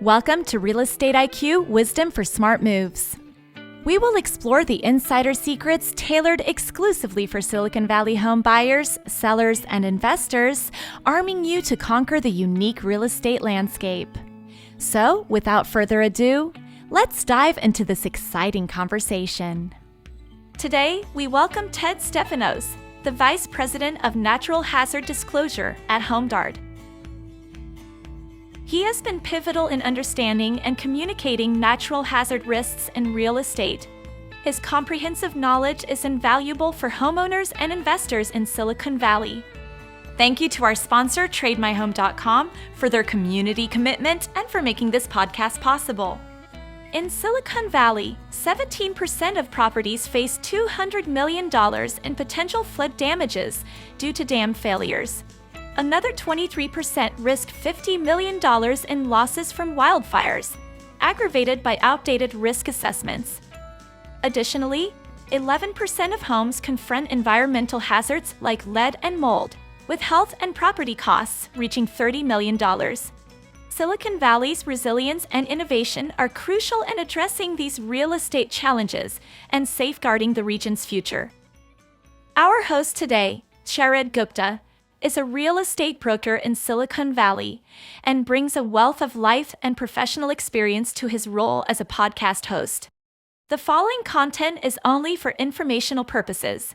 Welcome to Real Estate IQ Wisdom for Smart Moves. We will explore the insider secrets tailored exclusively for Silicon Valley home buyers, sellers, and investors, arming you to conquer the unique real estate landscape. So, without further ado, let's dive into this exciting conversation. Today, we welcome Ted Stefanos, the Vice President of Natural Hazard Disclosure at HomeDart. He has been pivotal in understanding and communicating natural hazard risks in real estate. His comprehensive knowledge is invaluable for homeowners and investors in Silicon Valley. Thank you to our sponsor, TradeMyHome.com, for their community commitment and for making this podcast possible. In Silicon Valley, 17% of properties face $200 million in potential flood damages due to dam failures. Another 23% risk $50 million in losses from wildfires, aggravated by outdated risk assessments. Additionally, 11% of homes confront environmental hazards like lead and mold, with health and property costs reaching $30 million. Silicon Valley's resilience and innovation are crucial in addressing these real estate challenges and safeguarding the region's future. Our host today, Shared Gupta, is a real estate broker in Silicon Valley and brings a wealth of life and professional experience to his role as a podcast host. The following content is only for informational purposes.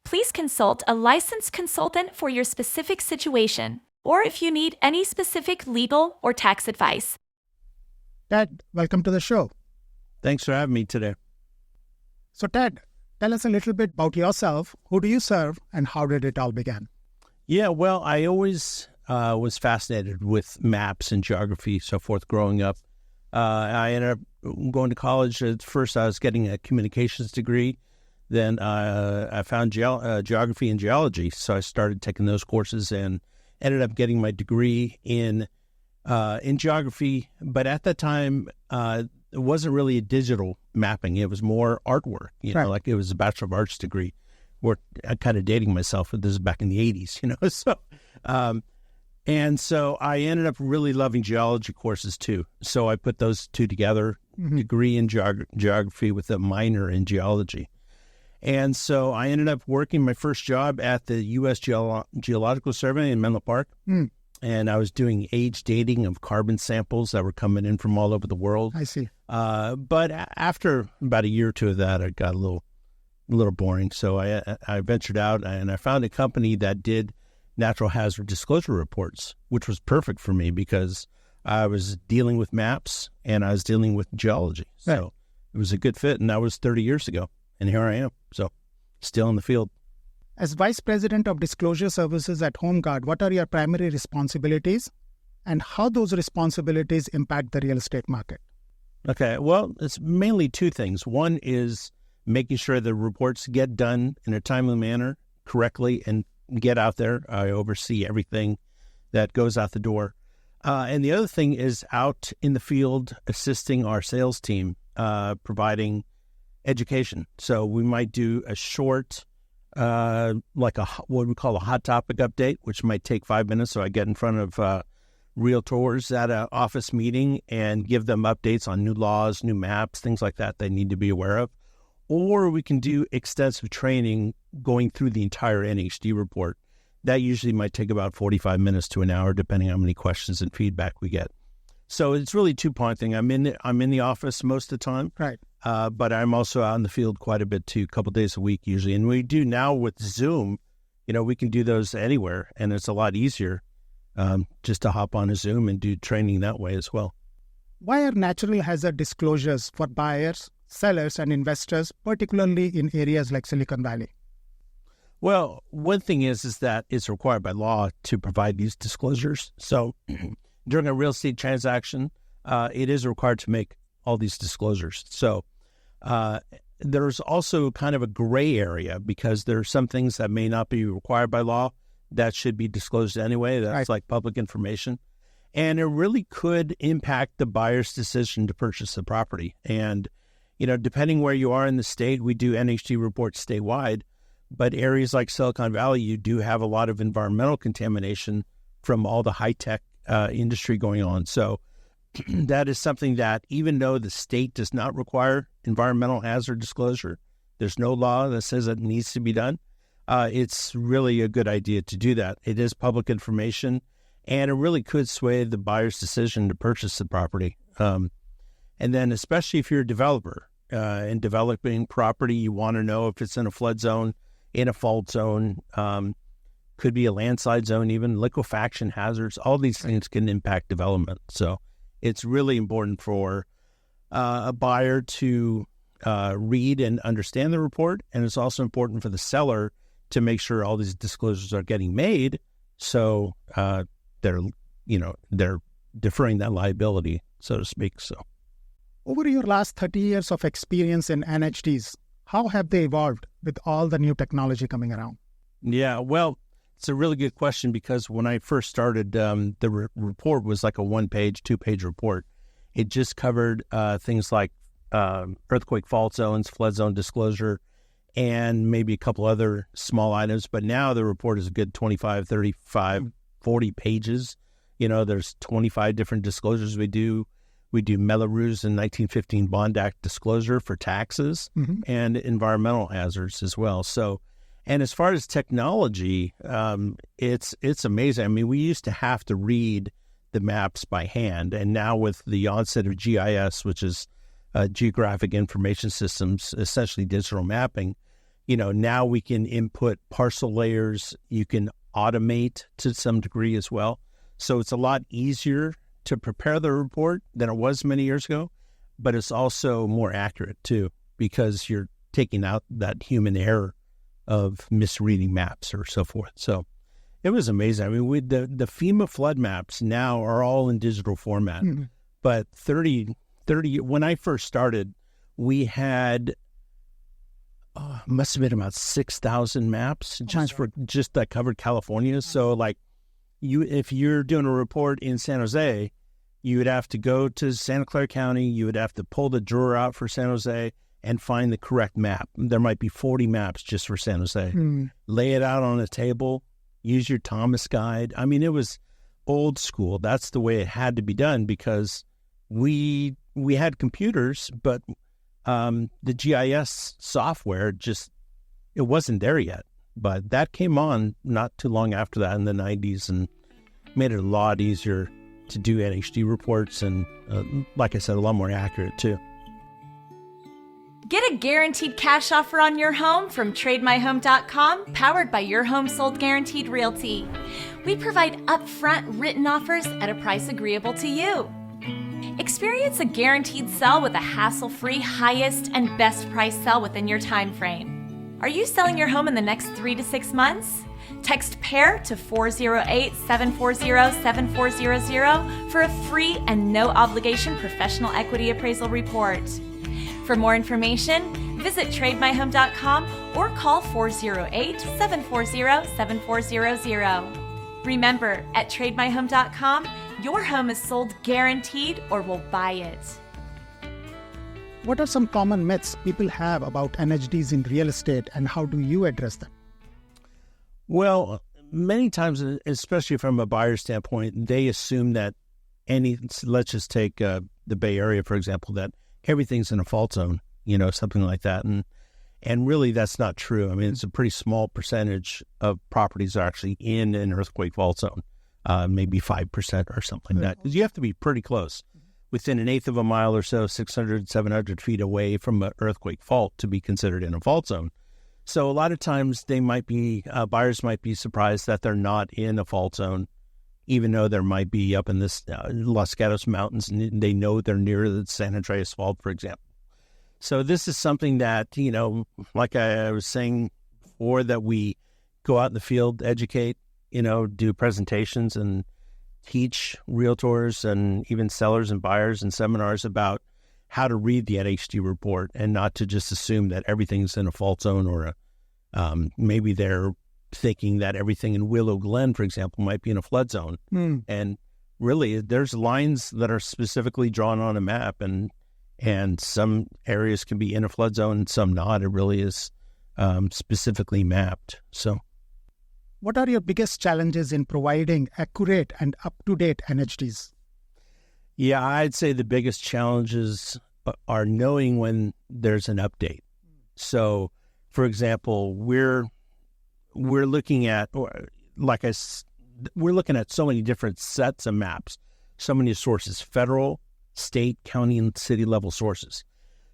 Please consult a licensed consultant for your specific situation, or if you need any specific legal or tax advice. Ted, welcome to the show. Thanks for having me today. So Ted, tell us a little bit about yourself. Who do you serve and how did it all begin? Yeah, well, I always was fascinated with maps and geography, so forth, growing up. I ended up going to college. At first, I was getting a communications degree. Then I found geography and geology, so I started taking those courses and ended up getting my degree in geography. But at that time, it wasn't really a digital mapping. It was more artwork, Right. Like it was a Bachelor of Arts degree. I'm kind of dating myself, but this is back in the 80s, So, and so I ended up really loving geology courses too. So I put those two together, degree in geography with a minor in geology. And so I ended up working my first job at the U.S. Geological Survey in Menlo Park. And I was doing age dating of carbon samples that were coming in from all over the world. I see. But after about a year or two of that, I got a little boring. So I ventured out and I found a company that did natural hazard disclosure reports, which was perfect for me because I was dealing with maps and I was dealing with geology. Right. So it was a good fit. And that was 30 years ago. And here I am. So still in the field. As Vice President of Disclosure Services at HomeGuard, what are your primary responsibilities and how those responsibilities impact the real estate market? Okay. Well, it's mainly two things. One is making sure the reports get done in a timely manner, correctly, and get out there. I oversee everything that goes out the door. And the other thing is out in the field assisting our sales team, providing education. So we might do a short, what we call a hot topic update, which might take 5 minutes. So I get in front of realtors at an office meeting and give them updates on new laws, new maps, things like that they need to be aware of. Or we can do extensive training going through the entire NHD report. That usually might take about 45 minutes to an hour, depending on how many questions and feedback we get. So it's really a two-point thing. I'm in the office most of the time, Right. But I'm also out in the field quite a bit too, a couple days a week usually. And we do now with Zoom, we can do those anywhere, and it's a lot easier just to hop on a Zoom and do training that way as well. Why are natural hazard disclosures for buyers, sellers, and investors, particularly in areas like Silicon Valley? Well, one thing is that it's required by law to provide these disclosures. So during a real estate transaction, it is required to make all these disclosures. So there's also kind of a gray area because there are some things that may not be required by law that should be disclosed anyway. That's Right. like public information. And it really could impact the buyer's decision to purchase the property. And, depending where you are in the state, we do NHD reports statewide. But areas like Silicon Valley, you do have a lot of environmental contamination from all the high-tech industry going on. So that is something that, even though the state does not require environmental hazard disclosure, there's no law that says it needs to be done. It's really a good idea to do that. It is public information, and it really could sway the buyer's decision to purchase the property. And then especially if you're a developer in developing property, you want to know if it's in a flood zone, in a fault zone, could be a landslide zone, even liquefaction hazards. All these things can impact development. So it's really important for a buyer to read and understand the report. And it's also important for the seller to make sure all these disclosures are getting made. So they're deferring that liability, so to speak. So over your last 30 years of experience in NHDs, how have they evolved with all the new technology coming around? Yeah, well, it's a really good question, because when I first started, the report was like a 1-page, 2-page report. It just covered things like earthquake fault zones, flood zone disclosure, and maybe a couple other small items. But now the report is a good 25, 35, 40 pages. There's 25 different disclosures we do. We do Melrose and 1915 Bond Act disclosure for taxes and environmental hazards as well. So, and as far as technology, it's amazing. I mean, we used to have to read the maps by hand, and now with the onset of GIS, which is Geographic Information Systems, essentially digital mapping, now we can input parcel layers. You can automate to some degree as well. So it's a lot easier to prepare the report than it was many years ago, but it's also more accurate too, because you're taking out that human error of misreading maps or so forth. So it was amazing. I mean, the FEMA flood maps now are all in digital format, but 30, when I first started, we had, must have been about 6,000 maps just that covered California. So like, if you're doing a report in San Jose, you would have to go to Santa Clara County. You would have to pull the drawer out for San Jose and find the correct map. There might be 40 maps just for San Jose. Lay it out on a table, use your Thomas guide. I mean, it was old school. That's the way it had to be done, because we had computers, but the GIS software it wasn't there yet. But that came on not too long after that in the 90s and made it a lot easier to do NHD reports and, like I said, a lot more accurate too. Get a guaranteed cash offer on your home from TradeMyHome.com, powered by Your Home Sold Guaranteed Realty. We provide upfront written offers at a price agreeable to you. Experience a guaranteed sell with a hassle-free, highest and best price sell within your time frame. Are you selling your home in the next 3 to 6 months? Text PAIR to 408-740-7400 for a free and no obligation professional equity appraisal report. For more information, visit TradeMyHome.com or call 408-740-7400. Remember, at TradeMyHome.com, your home is sold guaranteed or we'll buy it. What are some common myths people have about NHDs in real estate, and how do you address them? Well, many times, especially from a buyer standpoint, they assume that let's just take the Bay Area, for example, that everything's in a fault zone, something like that. And really that's not true. I mean, it's a pretty small percentage of properties are actually in an earthquake fault zone, maybe 5% or something like that. Because you have to be pretty close, within 1/8 of a mile or so, 600, 700 feet away from an earthquake fault to be considered in a fault zone. So a lot of times buyers might be surprised that they're not in a fault zone, even though there might be up in this Los Gatos Mountains, and they know they're near the San Andreas Fault, for example. So this is something that, like I was saying before, that we go out in the field, educate, do presentations and teach realtors and even sellers and buyers and seminars about how to read the NHD report and not to just assume that everything's in a fault zone, or maybe they're thinking that everything in Willow Glen, for example, might be in a flood zone. And really, there's lines that are specifically drawn on a map, and some areas can be in a flood zone and some not. It really is specifically mapped. So, what are your biggest challenges in providing accurate and up-to-date NHDs? Yeah, I'd say the biggest challenges are knowing when there's an update. So, for example, we're looking at, we're looking at so many different sets of maps, so many sources, federal, state, county, and city level sources.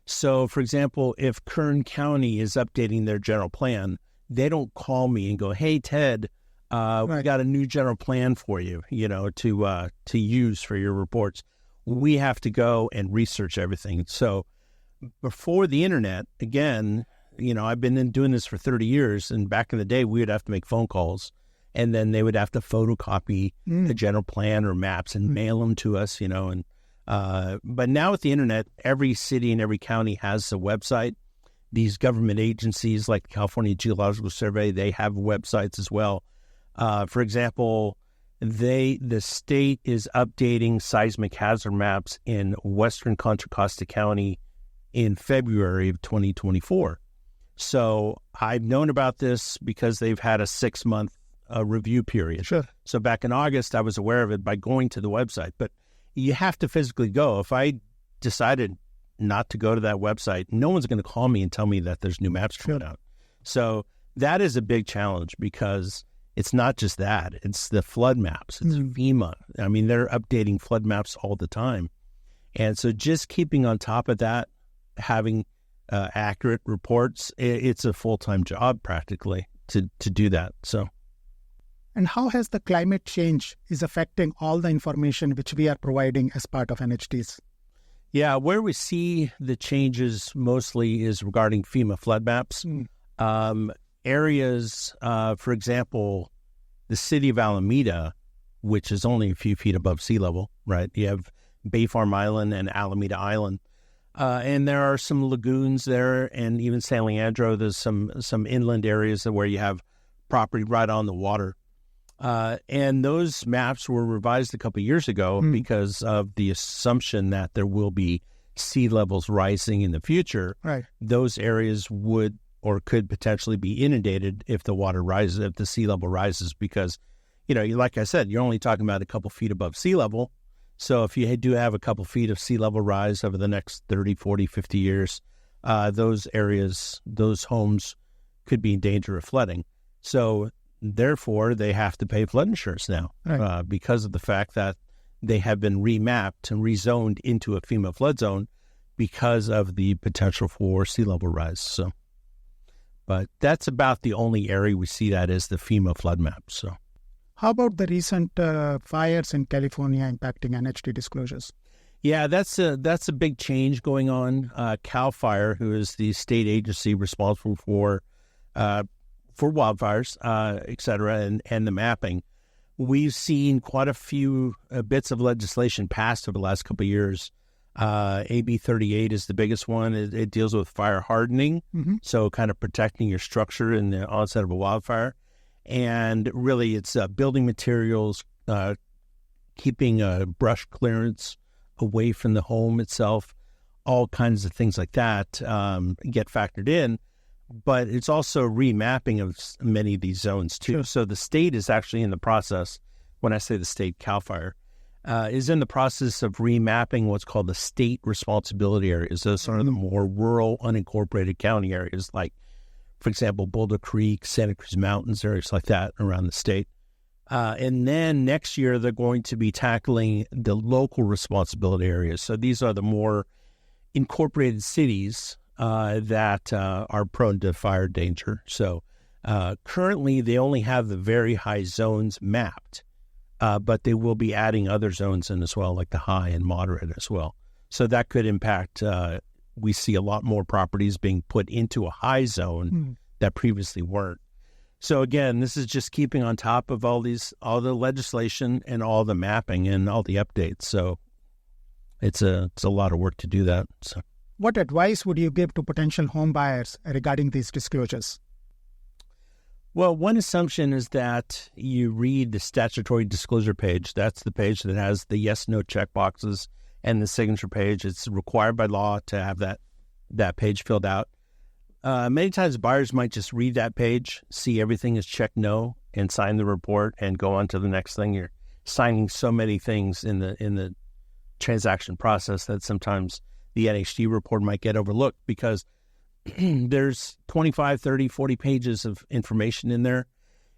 So, for example, if Kern County is updating their general plan, they don't call me and go, "Hey, Ted, we got a new general plan for you, to use for your reports." We have to go and research everything. So before the internet, again, I've been doing this for 30 years, and back in the day, we would have to make phone calls, and then they would have to photocopy the general plan or maps and mail them to us, but now with the internet, every city and every county has a website. These government agencies like the California Geological Survey, they have websites as well. For example, the state is updating seismic hazard maps in western Contra Costa County in February of 2024. So I've known about this because they've had a 6-month review period. Sure. So back in August, I was aware of it by going to the website. But you have to physically go. If I decided not to go to that website, no one's going to call me and tell me that there's new maps coming out. So that is a big challenge because it's not just that. It's the flood maps. It's FEMA. I mean, they're updating flood maps all the time. And so just keeping on top of that, having accurate reports, it's a full-time job practically to do that. So, and how has the climate change is affecting all the information which we are providing as part of NHDs? Yeah, where we see the changes mostly is regarding FEMA flood maps. Areas, for example, the city of Alameda, which is only a few feet above sea level, right? You have Bay Farm Island and Alameda Island. And there are some lagoons there, and even San Leandro, there's some inland areas where you have property right on the water. And those maps were revised a couple of years ago because of the assumption that there will be sea levels rising in the future. Right. Those areas would or could potentially be inundated if the water rises, if the sea level rises, because, like I said, you're only talking about a couple feet above sea level. So if you do have a couple feet of sea level rise over the next 30, 40, 50 years, those areas, those homes could be in danger of flooding. So therefore, they have to pay flood insurance now because of the fact that they have been remapped and rezoned into a FEMA flood zone because of the potential for sea level rise. So, but that's about the only area we see that is the FEMA flood map. So, how about the recent fires in California impacting NHD disclosures? Yeah, that's a big change going on. CAL FIRE, who is the state agency responsible for wildfires, et cetera, and the mapping, we've seen quite a few bits of legislation passed over the last couple of years. AB 38 is the biggest one. It deals with fire hardening, so kind of protecting your structure in the onset of a wildfire. And really, it's building materials, keeping brush clearance away from the home itself, all kinds of things like that get factored in. But it's also remapping of many of these zones, too. Sure. So the state is actually in the process, when I say the state, CAL FIRE, is in the process of remapping what's called the state responsibility areas. Those are the more rural, unincorporated county areas, like, for example, Boulder Creek, Santa Cruz Mountains, areas like that around the state. And then next year, they're going to be tackling the local responsibility areas. So these are the more incorporated cities that are prone to fire danger. So currently, they only have the very high zones mapped, but they will be adding other zones in as well, like the high and moderate as well. So that could impact, we see a lot more properties being put into a high zone that previously weren't. So again, this is just keeping on top of all the legislation and all the mapping and all the updates. So it's a lot of work to do that. So, what advice would you give to potential home buyers regarding these disclosures? Well, one assumption is that you read the statutory disclosure page. That's the page that has the yes, no check boxes and the signature page. It's required by law to have that page filled out. Many times buyers might just read that page, see everything is checked no, and sign the report and go on to the next thing. You're signing so many things in the transaction process that sometimes the NHD report might get overlooked because there's 25, 30, 40 pages of information in there.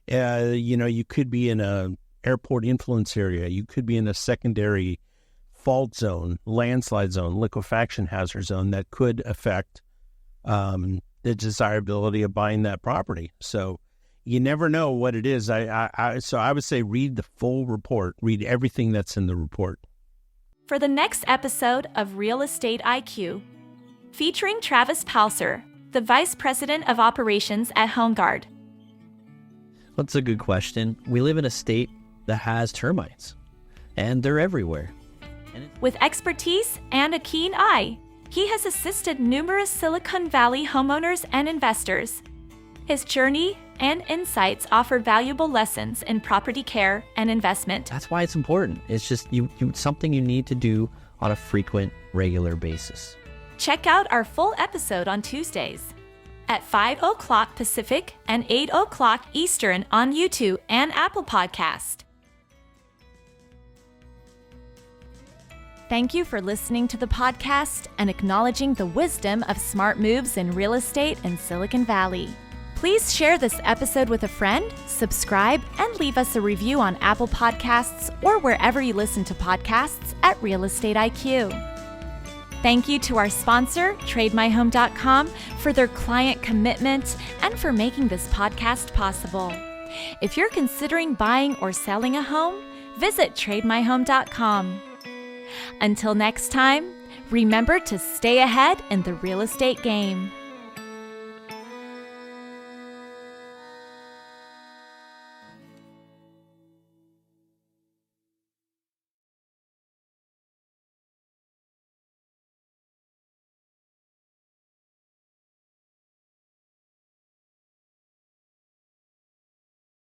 You could be in a airport influence area. You could be in a secondary fault zone, landslide zone, liquefaction hazard zone that could affect the desirability of buying that property. So you never know what it is. So I would say read the full report. Read everything that's in the report. For the next episode of Real Estate IQ, featuring Travis Palser, the Vice President of Operations at HomeGuard. That's a good question. We live in a state that has termites, and they're everywhere. With expertise and a keen eye, he has assisted numerous Silicon Valley homeowners and investors. His journey and insights offer valuable lessons in property care and investment. That's why it's important. It's just something you need to do on a frequent, regular basis. Check out our full episode on Tuesdays at 5 o'clock Pacific and 8 o'clock Eastern on YouTube and Apple Podcast. Thank you for listening to the podcast and acknowledging the wisdom of smart moves in real estate in Silicon Valley. Please share this episode with a friend, subscribe, and leave us a review on Apple Podcasts or wherever you listen to podcasts at Real Estate IQ. Thank you to our sponsor, TradeMyHome.com, for their client commitment and for making this podcast possible. If you're considering buying or selling a home, visit TradeMyHome.com. Until next time, remember to stay ahead in the real estate game.